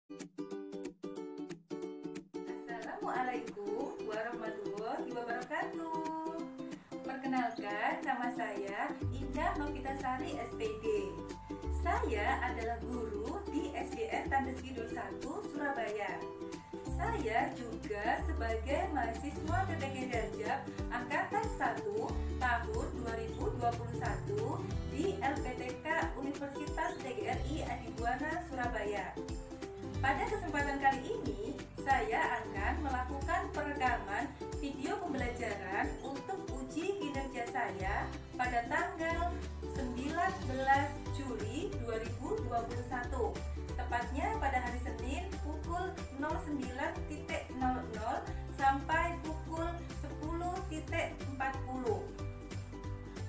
Assalamualaikum warahmatullahi wabarakatuh. Perkenalkan, nama saya Indah Novitasari SPD. Saya adalah guru di SDN Tandes Kidul 1 Surabaya. Saya juga sebagai mahasiswa PPG Darjab Angkatan 1 tahun 2021 di LPTK Universitas TGRI Adibuana Surabaya. Pada kesempatan kali ini, saya akan melakukan perekaman video pembelajaran untuk uji kinerja saya pada tanggal 19 Juli 2021, tepatnya pada hari Senin pukul 09.00 sampai pukul 10.40.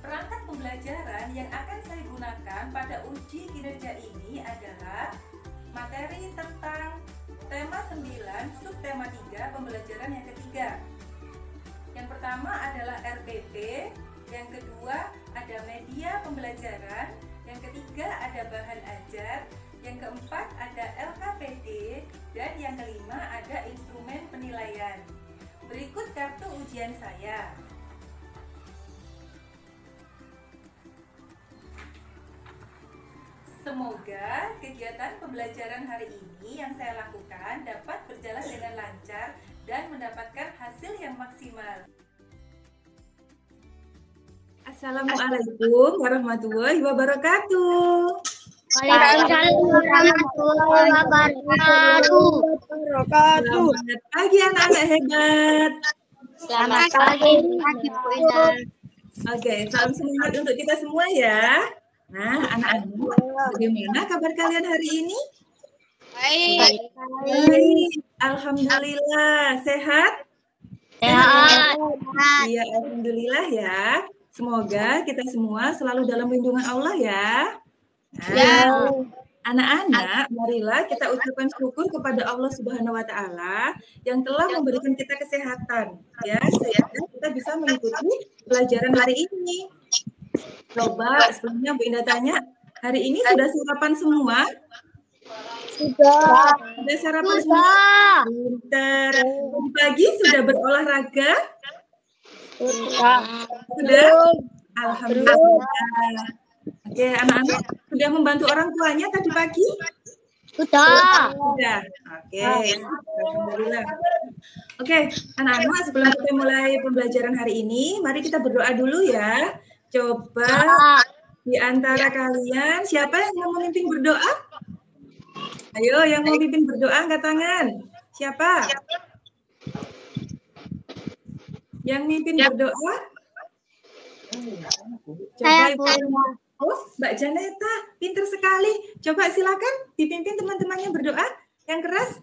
Perangkat pembelajaran yang akan saya gunakan pada uji kinerja ini adalah materi tentang tema 9, subtema 3, pembelajaran yang ketiga. Yang pertama adalah RPP, yang kedua ada media pembelajaran, yang ketiga ada bahan ajar, yang keempat ada LKPD, dan yang kelima ada instrumen penilaian. Berikut kartu ujian saya. Semoga kegiatan pembelajaran hari ini yang saya lakukan dapat berjalan dengan lancar dan mendapatkan hasil yang maksimal. Assalamualaikum warahmatullahi wabarakatuh. Waalaikumsalam warahmatullahi wabarakatuh. Selamat pagi anak-anak hebat. Selamat pagi, Bu Indah. Oke, salam semangat untuk kita semua ya. Nah, anak-anak, bagaimana kabar kalian hari ini? Baik. Baik, alhamdulillah. Sehat? Sehat. Iya, alhamdulillah ya. Semoga kita semua selalu dalam lindungan Allah ya. Nah, anak-anak, marilah kita ucapkan syukur kepada Allah Subhanahu wa Ta'ala yang telah memberikan kita kesehatan ya, sehingga kita bisa mengikuti pelajaran hari ini. Coba sebelumnya Bu Indah tanya, hari ini sudah sarapan semua? Sudah. Sudah sarapan semua? Pintar. Pagi sudah berolahraga? Sudah? Alhamdulillah. Oke, anak-anak sudah membantu orang tuanya tadi pagi? Sudah. Sudah. Oke, alhamdulillah. Oke, anak-anak sebelum kita mulai pembelajaran hari ini, mari kita berdoa dulu ya. Coba di antara kalian siapa yang mau memimpin berdoa? Ayo, yang mau memimpin berdoa angkat tangan. Siapa? Yang memimpin berdoa? Coba Mbak Janeta, pintar sekali. Coba silakan dipimpin teman-temannya berdoa yang keras.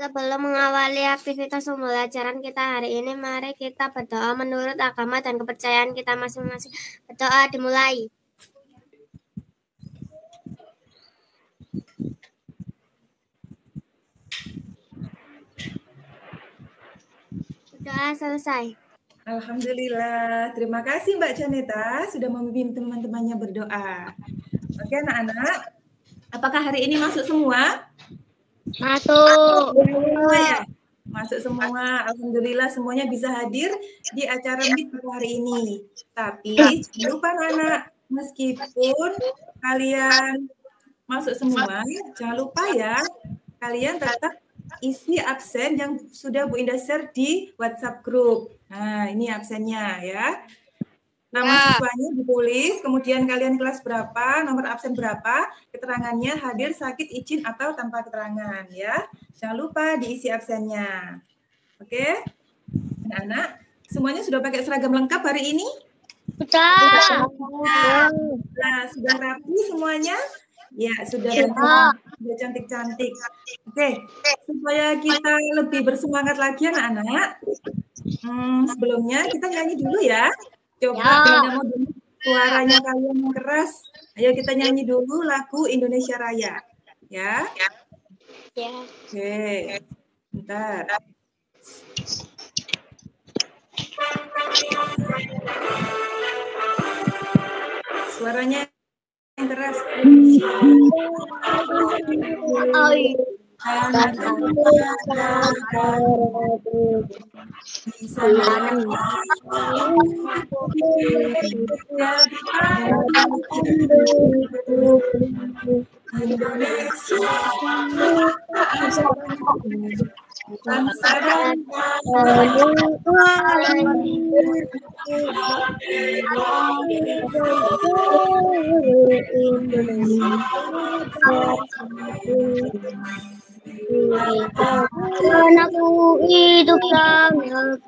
Sebelum mengawali aktivitas pembelajaran kita hari ini, mari kita berdoa menurut agama dan kepercayaan kita masing-masing. Berdoa dimulai. Doa selesai. Alhamdulillah. Terima kasih Mbak Janeta sudah memimpin teman-temannya berdoa. Oke anak-anak, apakah hari ini masuk semua? Masuk. Ya. Masuk semua. Alhamdulillah semuanya bisa hadir di acara Meet hari ini. Tapi jangan lupa anak, meskipun kalian masuk semua, jangan lupa ya, kalian tetap isi absen yang sudah Bu Indah share di WhatsApp group. Nah, ini absennya ya. Nama siswanya ditulis, kemudian kalian kelas berapa, nomor absen berapa, keterangannya hadir, sakit, izin, atau tanpa keterangan ya. Jangan lupa diisi absennya. Oke? Anak-anak, semuanya sudah pakai seragam lengkap hari ini? Sudah. Nah, sudah rapi semuanya? Ya, sudah cantik-cantik. Oke, supaya kita lebih bersemangat lagi anak-anak, sebelumnya kita nyanyi dulu ya. Coba mau dengar suaranya kalian yang keras. Ayo kita nyanyi dulu lagu Indonesia Raya. Ya? Ya. Oke. Bentar. Suaranya yang keras. bisa Indonesia bangsa dan Anakku hidup sangat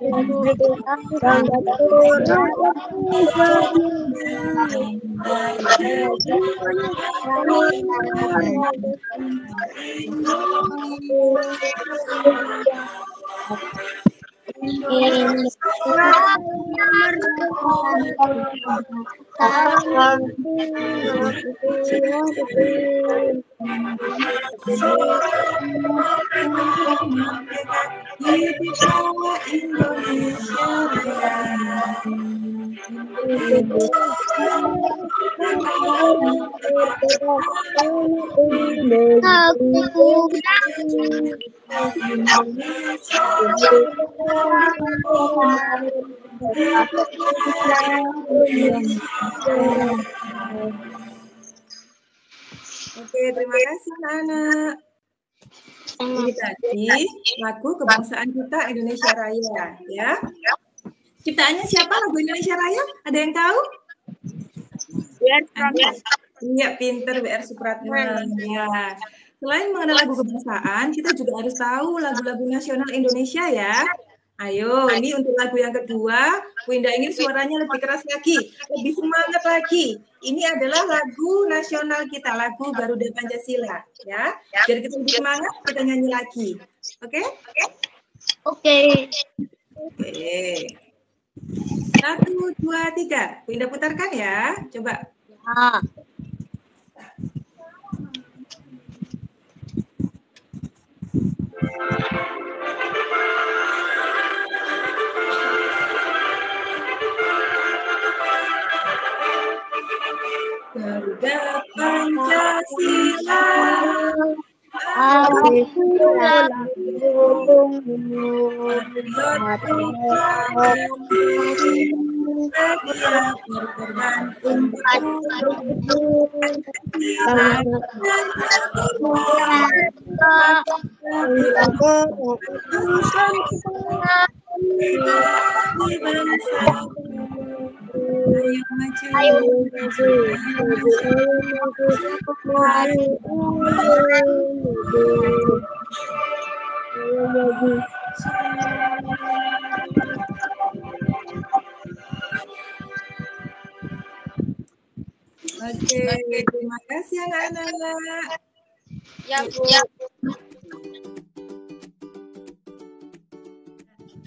Oke, terima kasih anak. Ini tadi lagu kebangsaan kita Indonesia Raya, ya. Ciptaannya siapa lagu Indonesia Raya? Ada yang tahu? Iya, pinter WR Supratman. Ya. Selain mengenal lagu kebangsaan, kita juga harus tahu lagu-lagu nasional Indonesia ya. Ayo, ini untuk lagu yang kedua, Bu Indah ingin suaranya lebih keras lagi, lebih semangat lagi. Ini adalah lagu nasional kita, lagu Garuda Pancasila, ya. Biar kita lebih semangat, kita nyanyi lagi. Oke? Oke. 1, 2, 3. Bu Indah putarkan ya. Coba. Garuda Pancasila, Oke, terima kasih anak-anak. Ya, Bu.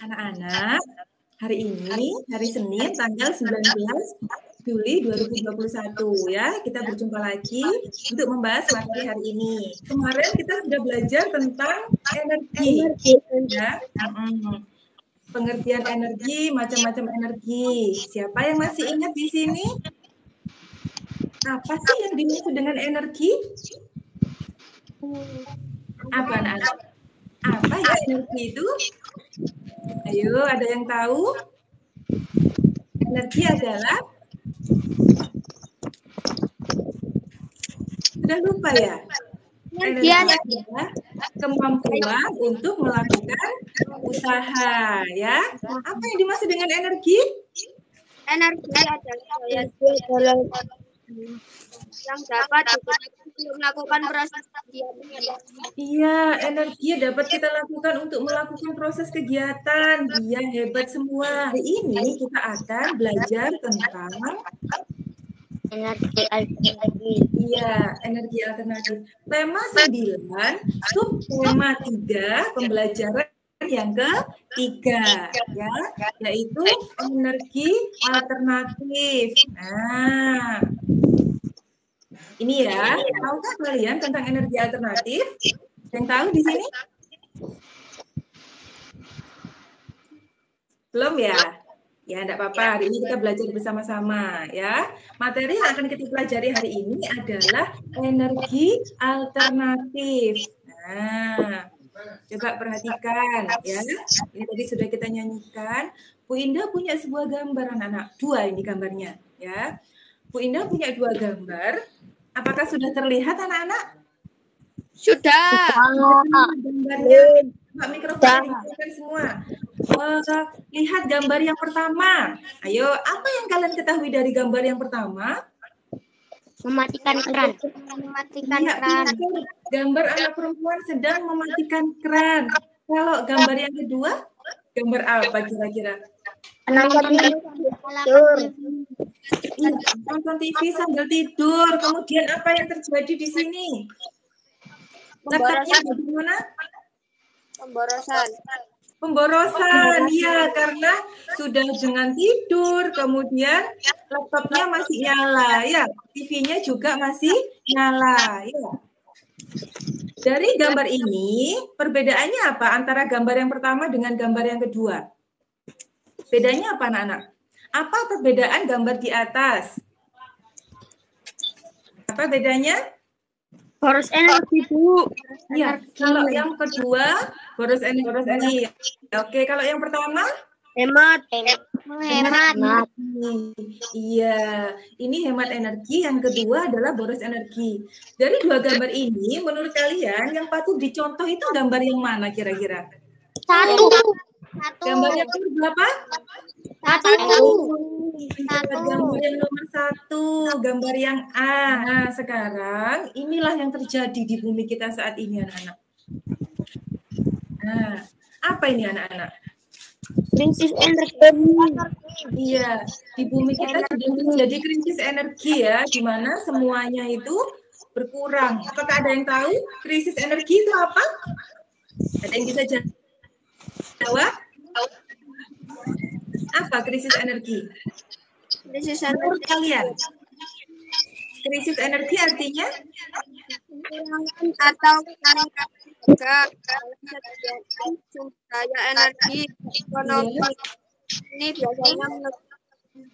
Anak-anak, hari ini, hari Senin, tanggal 19 Juli 2021 ya. Kita berjumpa lagi untuk membahas materi hari ini. Kemarin kita sudah belajar tentang energi. Ya. Pengertian energi, macam-macam energi. Siapa yang masih ingat di sini? Apa sih yang dimaksud dengan energi? Apa anak-anak? Apa ya energi itu? Ayo, ada yang tahu? Energi adalah? Sudah lupa ya? Energi adalah kemampuan untuk melakukan usaha, ya. Apa yang dimaksud dengan energi? Energi adalah yang dapat digunakan untuk melakukan proses kegiatan. Iya, energi dapat kita lakukan untuk melakukan proses kegiatan. Iya, hebat semua. Hari ini kita akan belajar tentang energi alternatif. Iya, energi alternatif. Tema 9, subtema 3, pembelajaran yang ketiga, ya, yaitu energi alternatif. Nah, ini ya, tahukah kalian tentang energi alternatif? Yang tahu di sini? Belum ya? Ya, enggak apa-apa. Hari ini kita belajar bersama-sama ya. Materi yang akan kita pelajari hari ini adalah energi alternatif. Nah, coba perhatikan ya. Ini tadi sudah kita nyanyikan. Bu Indah punya sebuah gambar anak-anak. 2 ini gambarnya ya. Bu Indah punya 2 gambar. Apakah sudah terlihat anak-anak? Sudah. Gambarnya. Pak mikrofon dinyalakan semua. Lihat gambar yang pertama. Ayo, apa yang kalian ketahui dari gambar yang pertama? Mematikan keran. Mematikan keran. Gambar anak perempuan sedang mematikan keran. Kalau gambar yang kedua, gambar apa kira-kira? Nonton TV sambil tidur. Kemudian apa yang terjadi di sini? Laptopnya bagaimana? Pemborosan, ya, karena sudah dengan tidur, kemudian laptopnya masih nyala, ya, TV-nya juga masih nyala, ya. Dari gambar ini, perbedaannya apa antara gambar yang pertama dengan gambar yang kedua? Bedanya apa, anak-anak? Apa perbedaan gambar di atas? Apa bedanya? Boros energi, Bu. Ya, kalau yang kedua boros energi. Oke, kalau yang pertama Hemat. Iya, ini hemat energi. Yang kedua adalah boros energi. Dari 2 gambar ini, menurut kalian yang patut dicontoh itu gambar yang mana kira-kira? Satu. Gambar yang nomor berapa? Satu. Gambar yang nomor 1, gambar yang A. Nah, sekarang inilah yang terjadi di bumi kita saat ini, anak-anak. Nah, apa ini, anak-anak? Krisis energi. Iya, di bumi kita sudah terjadi krisis energi ya, di mana semuanya itu berkurang. Apakah ada yang tahu krisis energi itu apa? Ada yang bisa jawab? Apa krisis energi? Krisis Menurut energi kalian? Krisis energi artinya? atau juga sumber daya energi ekonomi. Ini biasanya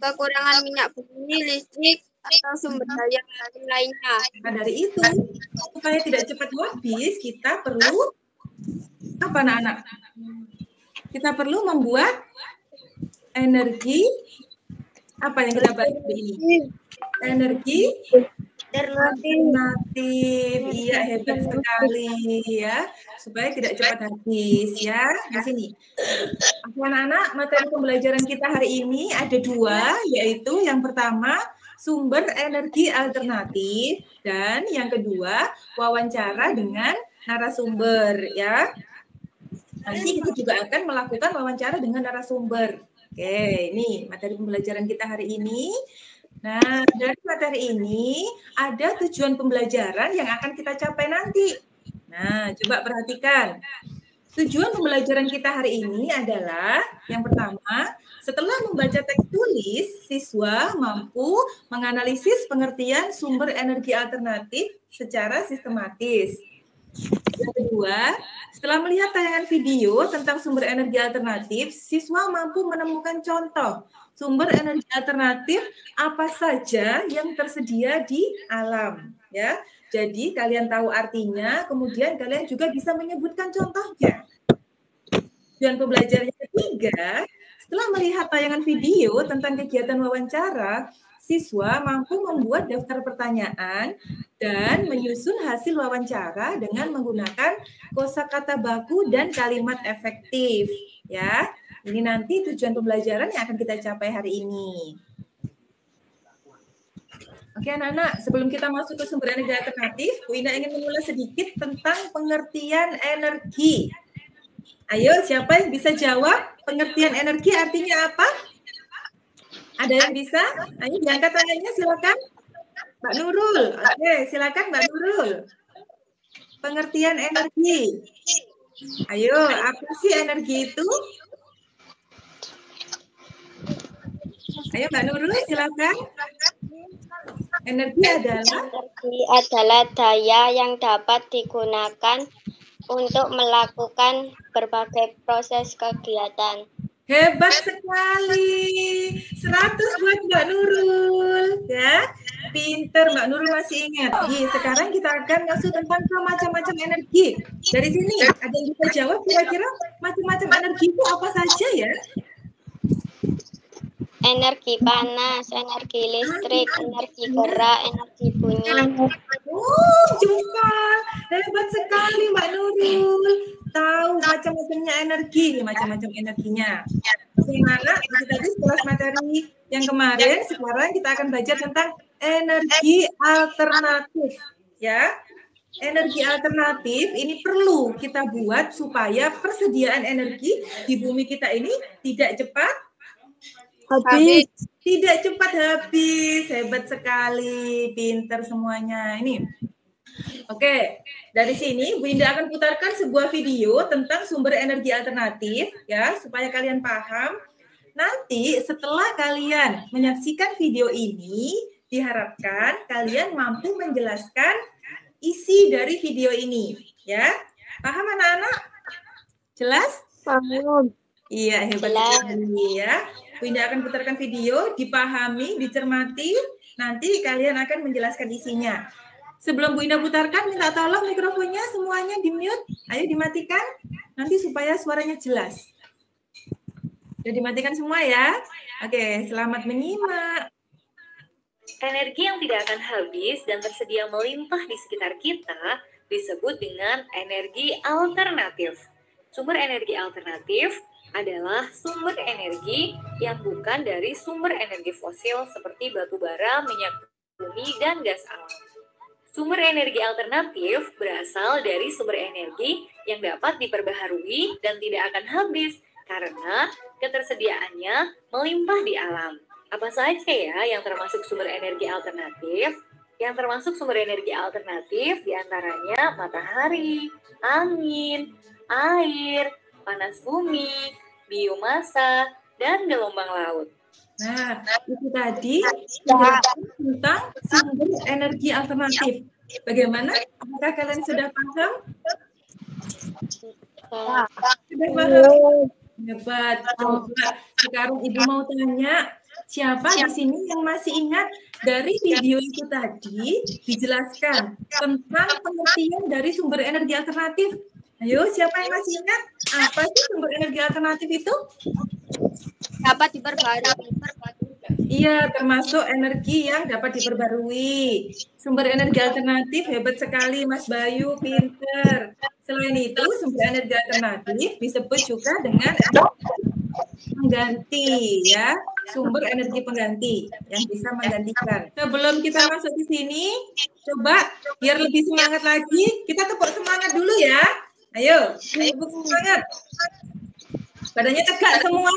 kekurangan minyak bumi, listrik, atau sumber daya lainnya. Nah, dari itu, supaya tidak cepat habis, kita perlu apa, anak-anak? Kita perlu membuat energi apa yang kita bahas ini? Energi alternatif. Iya, hebat sekali ya. Supaya tidak cepat habis ya. Di sini. Anak-anak, materi pembelajaran kita hari ini ada 2, yaitu yang pertama sumber energi alternatif dan yang kedua wawancara dengan narasumber ya. Nanti kita juga akan melakukan wawancara dengan narasumber. Oke, ini materi pembelajaran kita hari ini. Nah, dari materi ini ada tujuan pembelajaran yang akan kita capai nanti. Nah, coba perhatikan. Tujuan pembelajaran kita hari ini adalah yang pertama, setelah membaca teks tulis, siswa mampu menganalisis pengertian sumber energi alternatif secara sistematis. Yang kedua, setelah melihat tayangan video tentang sumber energi alternatif, siswa mampu menemukan contoh sumber energi alternatif apa saja yang tersedia di alam, ya. Jadi kalian tahu artinya, kemudian kalian juga bisa menyebutkan contohnya. Dan pembelajaran yang ketiga, setelah melihat tayangan video tentang kegiatan wawancara, siswa mampu membuat daftar pertanyaan dan menyusun hasil wawancara dengan menggunakan kosakata baku dan kalimat efektif. Ya, ini nanti tujuan pembelajaran yang akan kita capai hari ini. Oke anak-anak, sebelum kita masuk ke sumber energi alternatif, Bu Ina ingin mengulas sedikit tentang pengertian energi. Ayo, siapa yang bisa jawab pengertian energi artinya apa? Ada yang bisa? Ayo diangkat tangannya, silakan. Mbak Nurul. Oke, silakan Mbak Nurul. Pengertian energi. Ayo, apa sih energi itu? Ayo Mbak Nurul, silakan. Energi adalah daya yang dapat digunakan untuk melakukan berbagai proses kegiatan. Hebat sekali. 100 buat Mbak Nurul. Ya, pinter Mbak Nurul masih ingat. Sekarang kita akan masuk tentang macam-macam energi. Dari sini ada yang bisa jawab kira-kira macam-macam energi itu apa saja ya? Energi panas, energi listrik, energi gerak, energi bunyi. Jumpa. Hebat sekali Mbak Nurul. Tahu macam-macamnya energi, macam-macam energinya. Bagaimana? Tadi setelah materi yang kemarin, sekarang kita akan belajar tentang energi alternatif. Ya, energi alternatif ini perlu kita buat supaya persediaan energi di bumi kita ini tidak cepat habis. Tidak cepat habis. Hebat sekali, pinter semuanya. Ini. Oke, dari sini Bu Indah akan putarkan sebuah video tentang sumber energi alternatif ya, supaya kalian paham. Nanti setelah kalian menyaksikan video ini, diharapkan kalian mampu menjelaskan isi dari video ini ya. Paham anak-anak? Jelas? Paham. Iya, hebat sekali ya. Bu Indah akan putarkan video, dipahami, dicermati, nanti kalian akan menjelaskan isinya. Sebelum Bu Indah putarkan, minta tolong mikrofonnya semuanya di-mute. Ayo dimatikan, nanti supaya suaranya jelas. Sudah dimatikan semua ya? Oke, selamat menyimak. Energi yang tidak akan habis dan tersedia melimpah di sekitar kita disebut dengan energi alternatif. Sumber energi alternatif adalah sumber energi yang bukan dari sumber energi fosil seperti batu bara, minyak bumi, dan gas alam. Sumber energi alternatif berasal dari sumber energi yang dapat diperbaharui dan tidak akan habis karena ketersediaannya melimpah di alam. Apa saja ya yang termasuk sumber energi alternatif? Yang termasuk sumber energi alternatif diantaranya matahari, angin, air, panas bumi, biomasa, dan gelombang laut. Nah, itu tadi tentang sumber energi alternatif. Bagaimana? Apakah kalian sudah paham? Sudah paham? Hebat. Coba sekarang Ibu mau tanya, siapa di sini yang masih ingat dari video itu tadi dijelaskan tentang pengertian dari sumber energi alternatif? Ayo, siapa yang masih ingat? Apa sih sumber energi alternatif itu? Dapat diperbarui. Iya, termasuk energi yang dapat diperbarui. Sumber energi alternatif hebat sekali, Mas Bayu, pinter. Selain itu, sumber energi alternatif disebut juga dengan pengganti, ya. Sumber energi pengganti yang bisa menggantikan. Sebelum kita masuk di sini, coba biar lebih semangat lagi, kita tepuk semangat dulu ya. Ayo, tepuk semangat. Badannya tegak semua.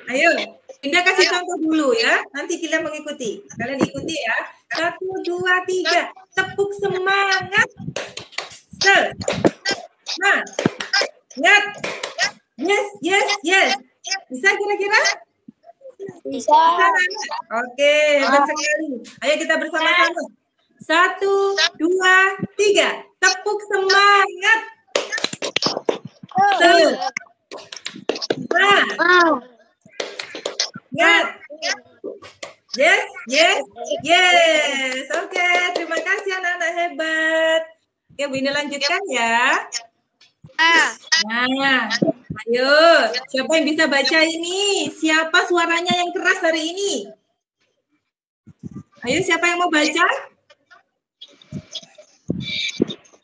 Ayo, Indah kasih contoh dulu ya. Nanti kita mengikuti. Kalian ikuti ya. 1, 2, 3. Tepuk semangat. Semangat. Yes. Bisa kira-kira? Bisa. Oke, hebat sekali. Ayo kita bersama-sama. 1, 2, 3. Tepuk semangat. Yes. Oke, terima kasih anak-anak hebat. Oke, Bu Indah lanjutkan ya. Nah, ayo, siapa yang bisa baca ini? Siapa suaranya yang keras hari ini? Ayo, siapa yang mau baca?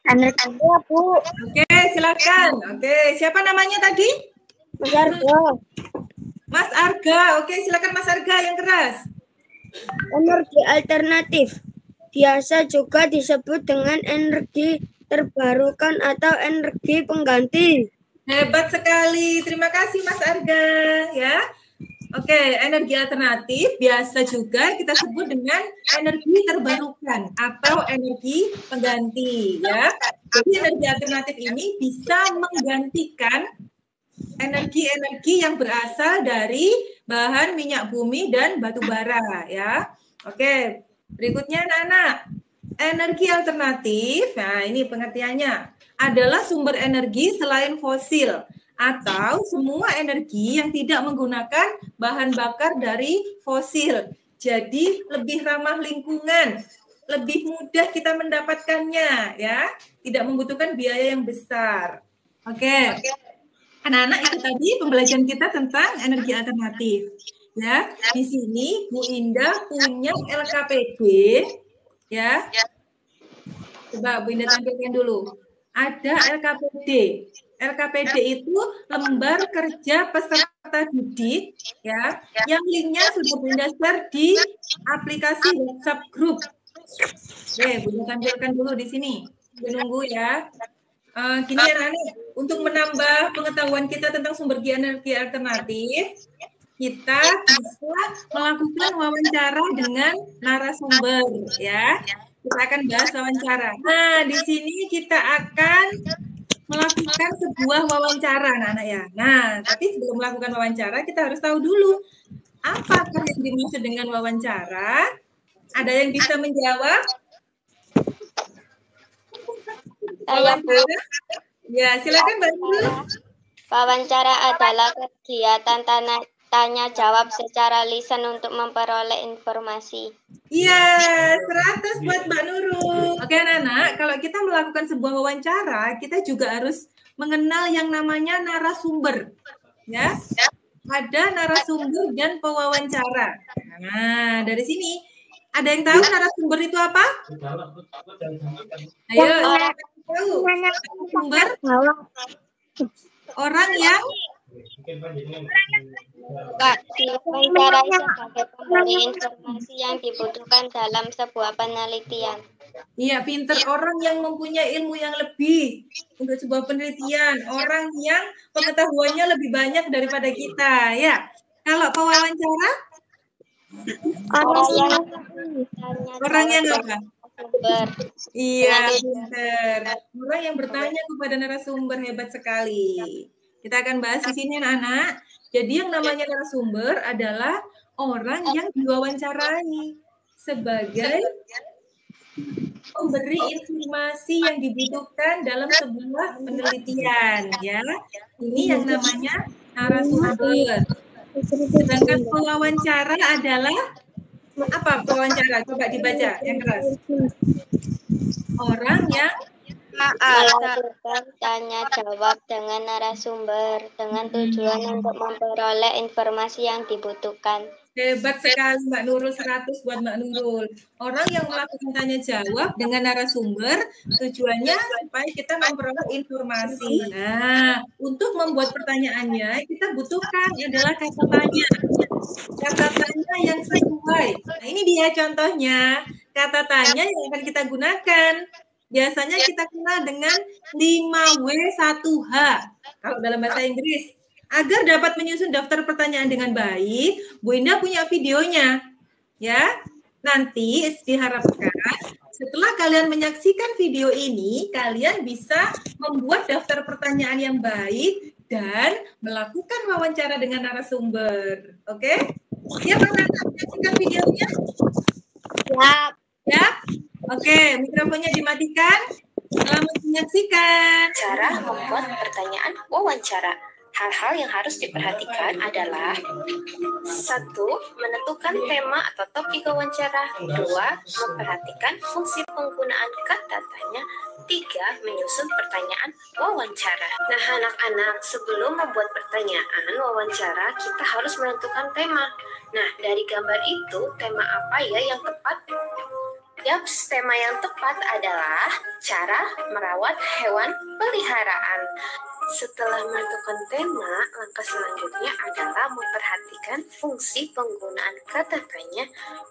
Energi, Bu. Oke, silakan. Oke, siapa namanya tadi? Mas Arga. Mas Arga. Oke, silakan Mas Arga yang keras. Energi alternatif biasa juga disebut dengan energi terbarukan atau energi pengganti. Hebat sekali. Terima kasih Mas Arga ya. Oke, energi alternatif biasa juga kita sebut dengan energi terbarukan atau energi pengganti ya. Jadi energi alternatif ini bisa menggantikan energi-energi yang berasal dari bahan minyak bumi dan batu bara ya. Oke, berikutnya anak-anak. Energi alternatif, nah ini pengertiannya, adalah sumber energi selain fosil atau semua energi yang tidak menggunakan bahan bakar dari fosil. Jadi lebih ramah lingkungan, lebih mudah kita mendapatkannya ya, tidak membutuhkan biaya yang besar. Oke. Anak-anak, itu tadi pembelajaran kita tentang energi alternatif. Ya, di sini Bu Indah punya LKPD ya. Coba Bu Indah tampilkan dulu. Ada LKPD. LKPD itu lembar kerja peserta didik ya, yang linknya sudah Bu Indah share di aplikasi WhatsApp group. Oke, Bu Indah tampilkan dulu di sini. Menunggu ya. Gini ya Rani, untuk menambah pengetahuan kita tentang sumber energi alternatif, kita bisa melakukan wawancara dengan narasumber ya. Kita akan bahas wawancara. Nah, di sini kita akan melakukan sebuah wawancara, anak-anak ya. Nah, tapi sebelum melakukan wawancara, kita harus tahu dulu apa yang dimaksud dengan wawancara. Ada yang bisa menjawab? Wawancara? Ya, silakan Mbak Nurul. Wawancara adalah kegiatan tanya jawab secara lisan untuk memperoleh informasi. Iya, 100 buat Mbak Nurul. Oke anak-anak, kalau kita melakukan sebuah wawancara, kita juga harus mengenal yang namanya narasumber. Ya, ada narasumber dan pewawancara. Nah, dari sini, ada yang tahu narasumber itu apa? Ayo, tahu. Narasumber orang yang Wawancara sebagai pemberi informasi yang dibutuhkan dalam sebuah penelitian. Iya, pinter, orang yang mempunyai ilmu yang lebih untuk sebuah penelitian, orang yang pengetahuannya lebih banyak daripada kita, ya. Kalau pewawancara, orang yang apa? Iya, pinter. Orang yang bertanya kepada narasumber, hebat sekali. Kita akan bahas di sini, anak-anak. Jadi yang namanya narasumber adalah orang yang diwawancarai sebagai memberi informasi yang dibutuhkan dalam sebuah penelitian, ya. Ini yang namanya narasumber. Sedangkan pewawancara adalah apa? Pewawancara, coba dibaca yang keras. Orang yang melakukan tanya jawab dengan narasumber dengan tujuan untuk memperoleh informasi yang dibutuhkan. Hebat sekali Mbak Nurul, 100 buat Mbak Nurul. Orang yang melakukan tanya jawab dengan narasumber tujuannya supaya kita memperoleh informasi. Nah, untuk membuat pertanyaannya kita butuhkan adalah kata tanya. Kata tanya yang sesuai. Nah, ini dia contohnya. Kata tanya yang akan kita gunakan. Biasanya kita kenal dengan 5W1H kalau dalam bahasa Inggris. Agar dapat menyusun daftar pertanyaan dengan baik, Bu Indah punya videonya. Ya. Nanti diharapkan setelah kalian menyaksikan video ini, kalian bisa membuat daftar pertanyaan yang baik dan melakukan wawancara dengan narasumber. Oke? Siap anak-anak menyaksikan videonya? Siap. Ya? Oke, mikrofonnya dimatikan. Selamat menyaksikan. Cara membuat pertanyaan wawancara. Hal-hal yang harus diperhatikan adalah 1. Menentukan tema atau topik wawancara. 2. Memperhatikan fungsi penggunaan kata tanya. 3. Menyusun pertanyaan wawancara. Nah, anak-anak, sebelum membuat pertanyaan wawancara, kita harus menentukan tema. Nah, dari gambar itu, tema apa ya yang tepat? Yaps, tema yang tepat adalah cara merawat hewan peliharaan. Setelah menentukan tema, langkah selanjutnya adalah memperhatikan fungsi penggunaan kata tanya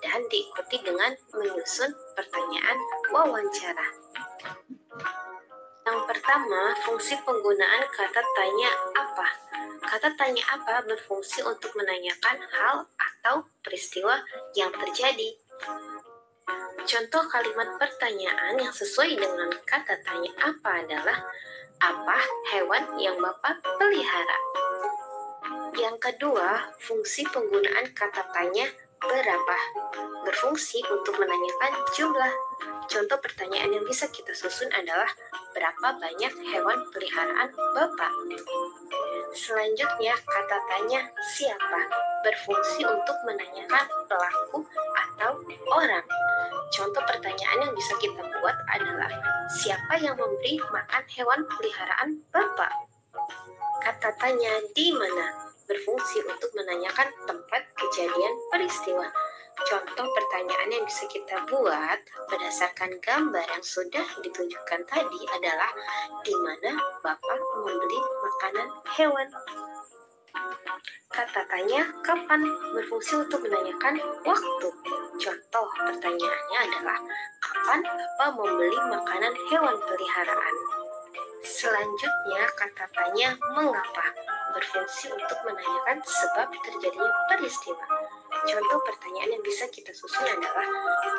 dan diikuti dengan menyusun pertanyaan wawancara. Yang pertama, fungsi penggunaan kata tanya apa? Kata tanya apa berfungsi untuk menanyakan hal atau peristiwa yang terjadi. Contoh kalimat pertanyaan yang sesuai dengan kata tanya apa adalah apa hewan yang Bapak pelihara? Yang kedua, fungsi penggunaan kata tanya berapa berfungsi untuk menanyakan jumlah. Contoh pertanyaan yang bisa kita susun adalah berapa banyak hewan peliharaan Bapak? Selanjutnya, kata tanya siapa berfungsi untuk menanyakan pelaku atau orang. Contoh pertanyaan yang bisa kita buat adalah siapa yang memberi makan hewan peliharaan Bapak? Kata tanya di mana berfungsi untuk menanyakan tempat kejadian peristiwa. Contoh pertanyaan yang bisa kita buat berdasarkan gambar yang sudah ditunjukkan tadi adalah di mana Bapak membeli makanan hewan. Kata tanya kapan berfungsi untuk menanyakan waktu. Contoh pertanyaannya adalah kapan Bapak membeli makanan hewan peliharaan. Selanjutnya kata tanya mengapa berfungsi untuk menanyakan sebab terjadinya peristiwa. Contoh pertanyaan yang bisa kita susun adalah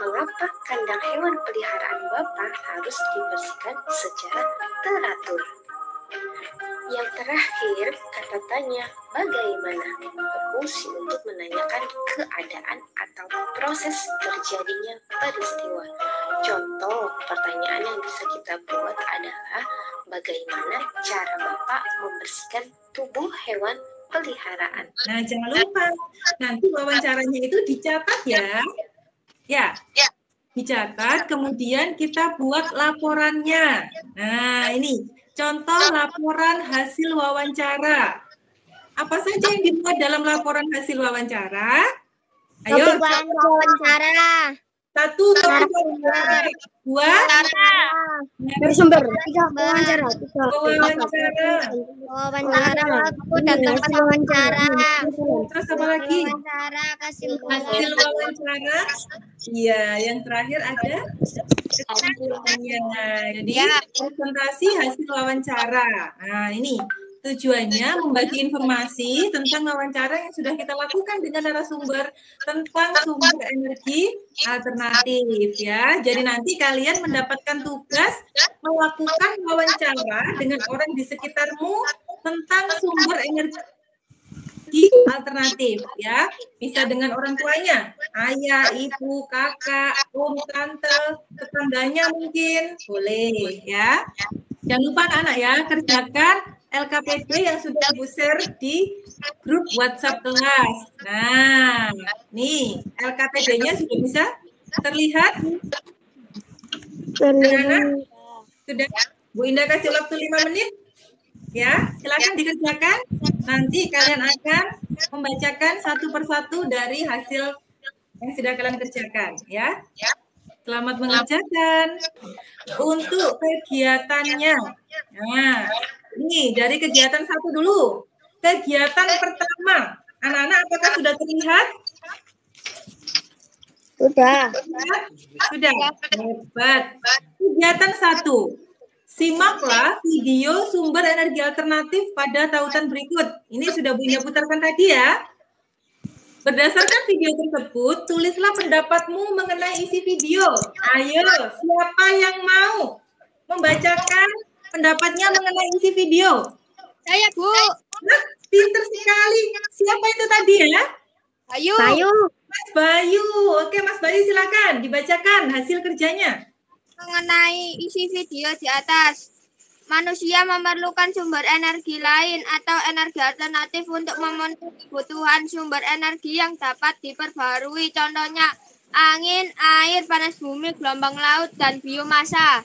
mengapa kandang hewan peliharaan Bapak harus dibersihkan secara teratur. Yang terakhir, kata tanya bagaimana berfungsi untuk menanyakan keadaan atau proses terjadinya peristiwa. Contoh pertanyaan yang bisa kita buat adalah bagaimana cara Bapak membersihkan tubuh hewan peliharaan. Nah, jangan lupa nanti wawancaranya itu dicatat ya. Ya. Dicatat, kemudian kita buat laporannya. Nah, ini contoh laporan hasil wawancara. Apa saja yang dibuat dalam laporan hasil wawancara? Ayo. Wawancara. 1, topik wawancara. 2, Bersumber. 3, wawancara. Wawancara waktu dan tempat wawancara. Terus apa lagi? Wawancara hasil wawancara. Iya, yang terakhir ada kesimpulannya. Jadi presentasi hasil wawancara. Nah, ini tujuannya membagi informasi tentang wawancara yang sudah kita lakukan dengan narasumber tentang sumber energi alternatif ya. Jadi nanti kalian mendapatkan tugas melakukan wawancara dengan orang di sekitarmu tentang sumber energi alternatif ya. Bisa dengan orang tuanya, ayah, ibu, kakak, om, tante, tetangganya mungkin boleh ya. Jangan lupa anak-anak ya, kerjakan LKPD yang sudah Ibu share di grup WhatsApp kelas. Nah, nih LKPD-nya sudah bisa terlihat? Sudah. Bu Indah kasih waktu 5 menit. Ya, silakan dikerjakan. Nanti kalian akan membacakan satu persatu dari hasil yang sudah kalian kerjakan. Ya. Selamat mengerjakan. Untuk kegiatannya. Nah, ini dari kegiatan 1 dulu. Kegiatan pertama. Anak-anak apakah sudah terlihat? Sudah. Sudah. Hebat. Kegiatan 1. Simaklah video sumber energi alternatif pada tautan berikut. Ini sudah Bu Indah putarkan tadi ya. Berdasarkan video tersebut, tulislah pendapatmu mengenai isi video. Ayo, siapa yang mau membacakan pendapatnya mengenai isi video? Saya, Bu. Nah, pinter sekali. Siapa itu tadi ya? Bayu. Mas Bayu. Oke, Mas Bayu silakan dibacakan hasil kerjanya. Mengenai isi video di atas, manusia memerlukan sumber energi lain atau energi alternatif untuk memenuhi kebutuhan sumber energi yang dapat diperbarui. Contohnya, angin, air, panas bumi, gelombang laut, dan biomasa.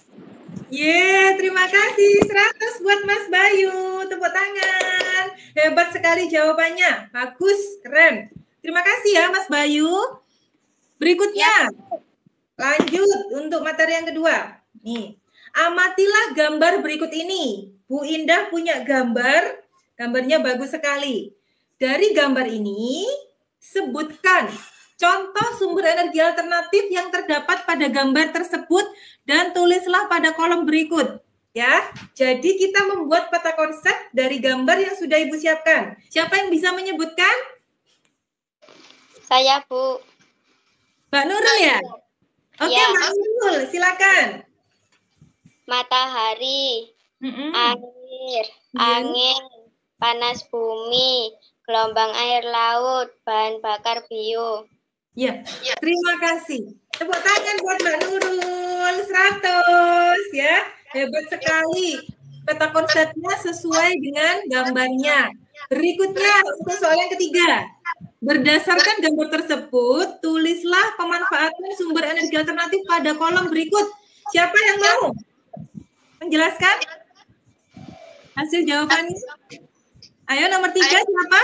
Terima kasih. 100 buat Mas Bayu. Tepuk tangan. Hebat sekali jawabannya. Bagus, keren. Terima kasih ya Mas Bayu. Berikutnya, lanjut untuk materi yang kedua. Nih, amatilah gambar berikut ini. Bu Indah punya gambar. Gambarnya bagus sekali. Dari gambar ini, sebutkan contoh sumber energi alternatif yang terdapat pada gambar tersebut dan tulislah pada kolom berikut. Ya, jadi kita membuat peta konsep dari gambar yang sudah Ibu siapkan. Siapa yang bisa menyebutkan? Saya, Bu. Mbak Nurul ya? Oke, Ya. Mbak Nurul, silakan. Matahari, air, angin, panas bumi, gelombang air laut, bahan bakar bio. Ya, terima kasih. Tepuk tangan buat Mbak Nurul, 100 ya. Hebat sekali. Peta konsepnya sesuai dengan gambarnya. Berikutnya, untuk soal yang ketiga. Berdasarkan gambar tersebut, tulislah pemanfaatan sumber energi alternatif pada kolom berikut. Siapa yang mau menjelaskan hasil jawabannya? Ayo, nomor 3 siapa?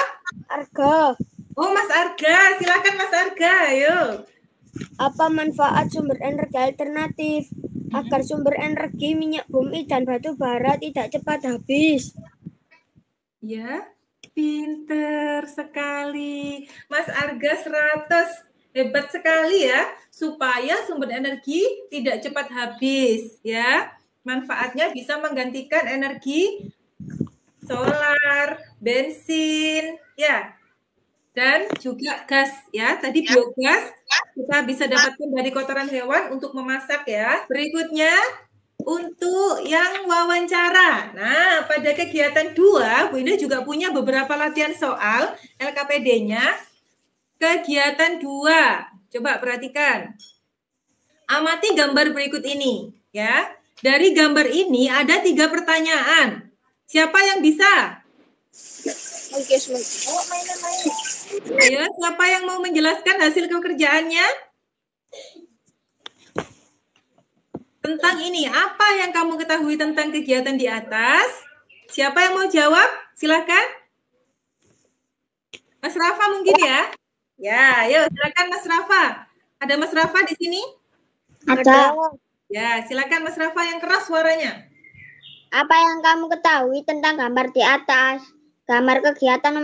Arga. Oh, Mas Arga. Silakan Mas Arga, ayo. Apa manfaat sumber energi alternatif? Agar sumber energi minyak bumi dan batu bara tidak cepat habis. Ya, pinter sekali. Mas Arga 100. Hebat sekali ya. Supaya sumber energi tidak cepat habis ya. Manfaatnya bisa menggantikan energi solar, bensin, ya. Dan juga gas ya. Tadi biogas kita bisa dapatkan dari kotoran hewan untuk memasak ya. Berikutnya untuk yang wawancara. Nah, pada kegiatan 2, Bu Indah juga punya beberapa latihan soal LKPD-nya. Kegiatan 2. Coba perhatikan. Amati gambar berikut ini ya. Dari gambar ini ada 3 pertanyaan. Siapa yang bisa? Ayo, siapa yang mau menjelaskan hasil pekerjaannya? Tentang ini, apa yang kamu ketahui tentang kegiatan di atas? Siapa yang mau jawab? Silakan. Mas Rafa mungkin ya? Ya, ayo silakan Mas Rafa. Ada Mas Rafa di sini? Ada. Ya, silakan Mas Rafa yang keras suaranya. Apa yang kamu ketahui tentang gambar di atas? Gambar kegiatan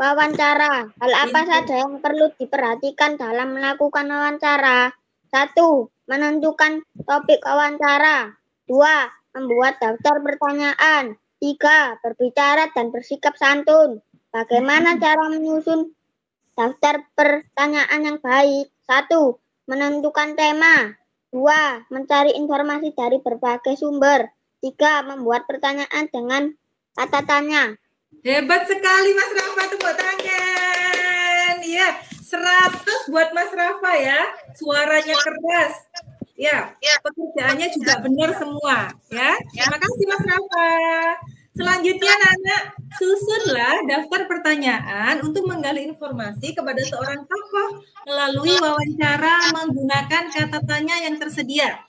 wawancara. Hal apa saja yang perlu diperhatikan dalam melakukan wawancara? 1. Menentukan topik wawancara. 2. Membuat daftar pertanyaan. 3. Berbicara dan bersikap santun. Bagaimana cara menyusun daftar pertanyaan yang baik? 1. Menentukan tema. 2. Mencari informasi dari berbagai sumber. 3. Membuat pertanyaan dengan kata tanya. Hebat sekali Mas Rafa, tepuk tangan. Ya, 100 buat Mas Rafa ya. Suaranya keras. Ya, pekerjaannya juga benar semua ya. Terima kasih Mas Rafa. Selanjutnya Nana, susunlah daftar pertanyaan untuk menggali informasi kepada seorang tokoh melalui wawancara menggunakan kata tanya yang tersedia.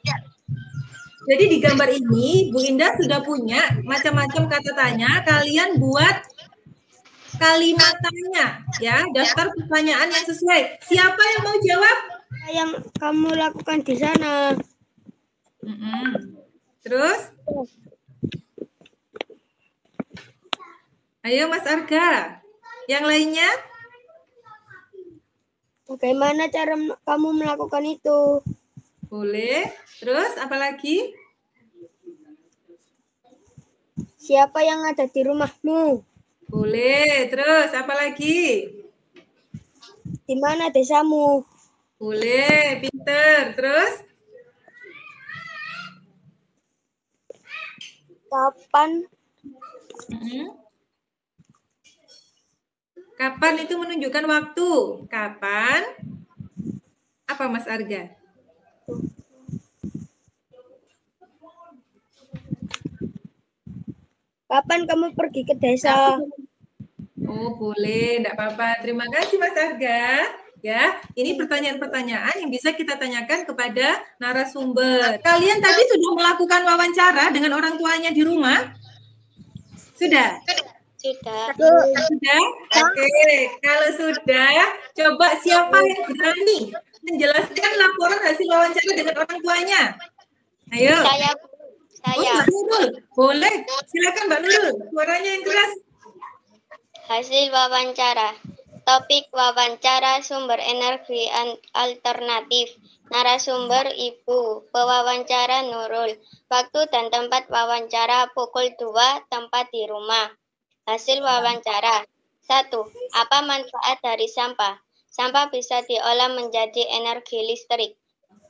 Jadi di gambar ini Bu Indah sudah punya macam-macam kata tanya. Kalian buat kalimat tanya ya, daftar pertanyaan yang sesuai. Siapa yang mau jawab? Yang kamu lakukan di sana. Terus? Ayo Mas Arga. Yang lainnya? Bagaimana cara kamu melakukan itu? Boleh. Terus apa lagi? Siapa yang ada di rumahmu? Boleh. Terus apa lagi? Di mana desamu? Boleh. Pinter. Terus? Kapan? Kapan itu menunjukkan waktu. Kapan? Apa Mas Arga? Kapan kamu pergi ke desa? Oh, boleh. Enggak apa-apa. Terima kasih Mas Arga. Ya, ini pertanyaan-pertanyaan yang bisa kita tanyakan kepada narasumber. Kalian tadi sudah melakukan wawancara dengan orang tuanya di rumah? Sudah? Sudah. Sudah? Oke, kalau sudah, coba siapa yang berani menjelaskan laporan hasil wawancara dengan orang tuanya? Ayo. Saya. Oh, Mbak Nurul. Boleh. Silakan Mbak Nurul. Suaranya yang keras. Hasil wawancara. Topik wawancara sumber energi alternatif. Narasumber Ibu. Pewawancara Nurul. Waktu dan tempat wawancara pukul 2, tempat di rumah. Hasil wawancara. 1. Apa manfaat dari sampah? Sampah bisa diolah menjadi energi listrik.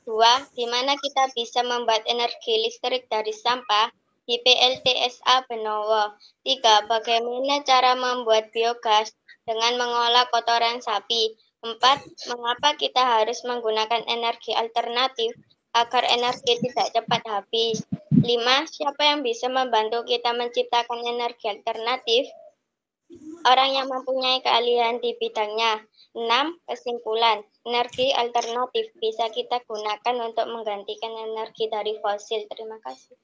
2. Di mana kita bisa membuat energi listrik dari sampah? Di PLTSA Benowo. 3. Bagaimana cara membuat biogas dengan mengolah kotoran sapi? 4. Mengapa kita harus menggunakan energi alternatif agar energi tidak cepat habis? 5. Siapa yang bisa membantu kita menciptakan energi alternatif? Orang yang mempunyai keahlian di bidangnya. 6. Kesimpulan, energi alternatif bisa kita gunakan untuk menggantikan energi dari fosil. Terima kasih.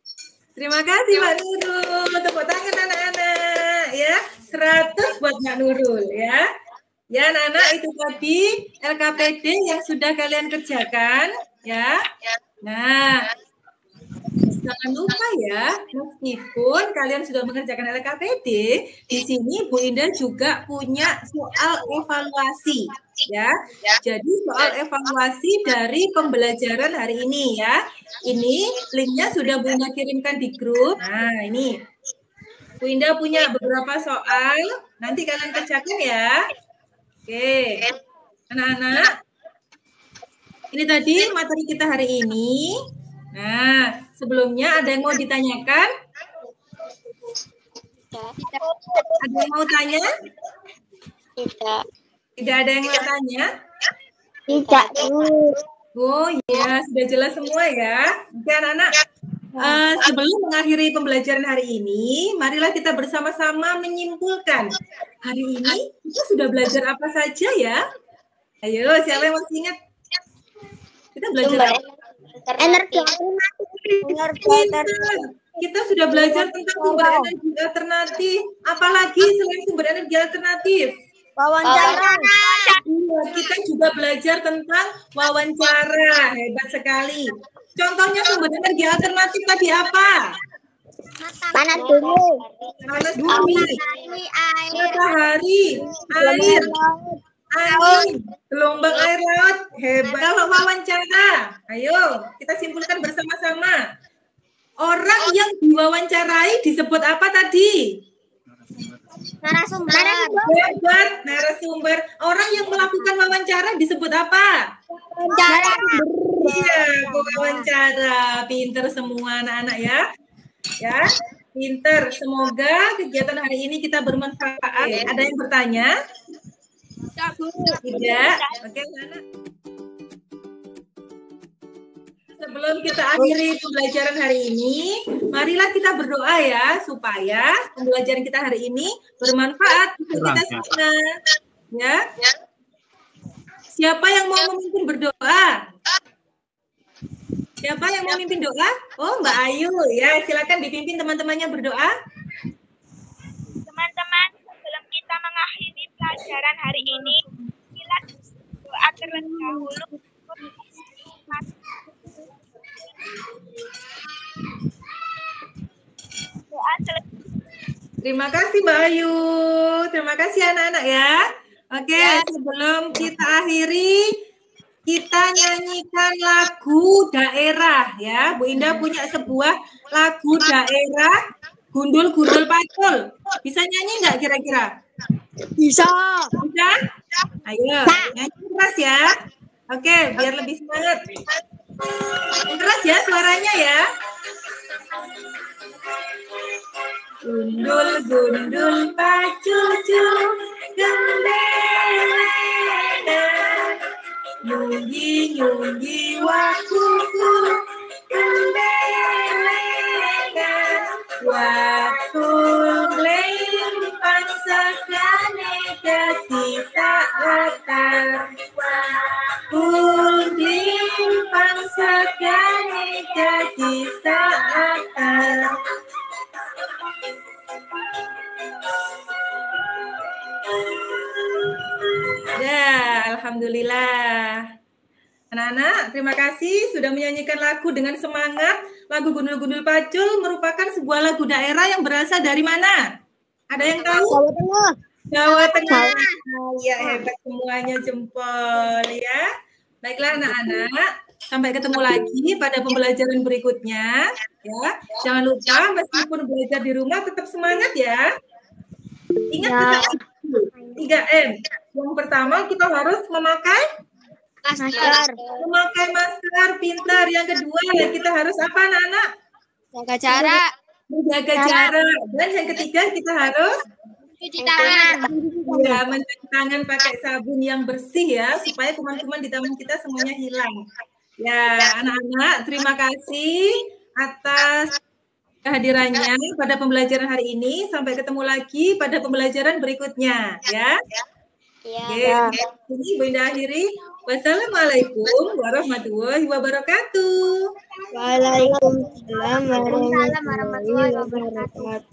Terima kasih Mbak Nurul. Tepuk tangan anak-anak ya. 100 buat Mbak Nurul ya. Ya anak-anak, itu tadi LKPD yang sudah kalian kerjakan ya. Nah, jangan lupa ya, meskipun kalian sudah mengerjakan LKPD, di sini Bu Indah juga punya soal evaluasi ya. Jadi soal evaluasi dari pembelajaran hari ini ya. Ini linknya sudah Bu Indah kirimkan di grup. Nah ini Bu Indah punya beberapa soal, nanti kalian kerjakan ya. Oke, anak-anak, ini tadi materi kita hari ini. Nah, sebelumnya ada yang mau ditanyakan? Ada yang mau tanya? Tidak. Tidak ada yang mau tanya? Tidak. Oh iya, sudah jelas semua ya. Oke anak-anak, sebelum mengakhiri pembelajaran hari ini, marilah kita bersama-sama menyimpulkan. Hari ini kita sudah belajar apa saja ya? Ayo, siapa yang masih ingat? Kita belajar apa? Energi Kita sudah belajar tentang sumber energi alternatif. Apalagi selain sumber energi alternatif? wawancara. Iya, kita juga belajar tentang wawancara. Hebat sekali. Contohnya sumber energi alternatif tadi apa? Panas bumi. Panas bumi, matahari, air, angin, gelombang air laut. Hebat. Kalau wawancara, ayo kita simpulkan bersama-sama. Orang yang diwawancarai disebut apa tadi? Narasumber. Hebat, narasumber. Orang yang melakukan wawancara disebut apa? Iya, wawancara. Pinter semua anak-anak ya. Ya, pinter. Semoga kegiatan hari ini kita bermanfaat. Ada yang bertanya? Tidak. Oke, anak. Sebelum kita akhiri pembelajaran hari ini, marilah kita berdoa ya, supaya pembelajaran kita hari ini bermanfaat untuk kita semua. Ya. Siapa yang mau memimpin berdoa? Siapa yang mau memimpin doa? Oh, Mbak Ayu ya, silakan dipimpin teman-temannya berdoa. Teman-teman, sebelum kita mengakhiri pelajaran hari ini, kita doa terlebih dahulu. Doa selesai. Terima kasih Mbak Ayu. Terima kasih anak-anak ya. Oke, sebelum kita akhiri, kita nyanyikan lagu daerah ya. Bu Indah punya sebuah lagu daerah, Gundul-Gundul Pacul. Bisa nyanyi nggak kira-kira? Bisa. Bisa? Ayo, nyanyi keras ya. Oke, biar lebih semangat. Keras ya suaranya ya. Gundul-gundul pacul-cul, gembelena, nyunggi-nyunggi wakuku, gembelena, wakul lempang sakane dadi saatan, wakul lempang sakane dadi saatan. Ya, alhamdulillah. Anak-anak, terima kasih sudah menyanyikan lagu dengan semangat. Lagu Gundul-Gundul Pacul merupakan sebuah lagu daerah yang berasal dari mana? Ada yang tahu? Jawa Tengah. Jawa Tengah. Ya, hebat semuanya, jempol ya. Baiklah anak-anak, sampai ketemu lagi pada pembelajaran berikutnya. Ya, jangan lupa meskipun belajar di rumah tetap semangat ya. Ingat 3M. Yang pertama kita harus memakai Masker. memakai masker, pintar. Yang kedua kita harus apa anak-anak? Jaga jarak. Menjaga jarak. Dan yang ketiga kita harus Cuci tangan. Ya, mencuci tangan pakai sabun yang bersih ya, supaya kuman-kuman di taman kita semuanya hilang. Ya, anak-anak, terima kasih atas kehadirannya pada pembelajaran hari ini. Sampai ketemu lagi pada pembelajaran berikutnya, ya. Ya. Oke, ini Bu Indah akhiri. Wassalamualaikum warahmatullahi wabarakatuh. Waalaikumsalam Waalaikumsalam warahmatullahi wabarakatuh.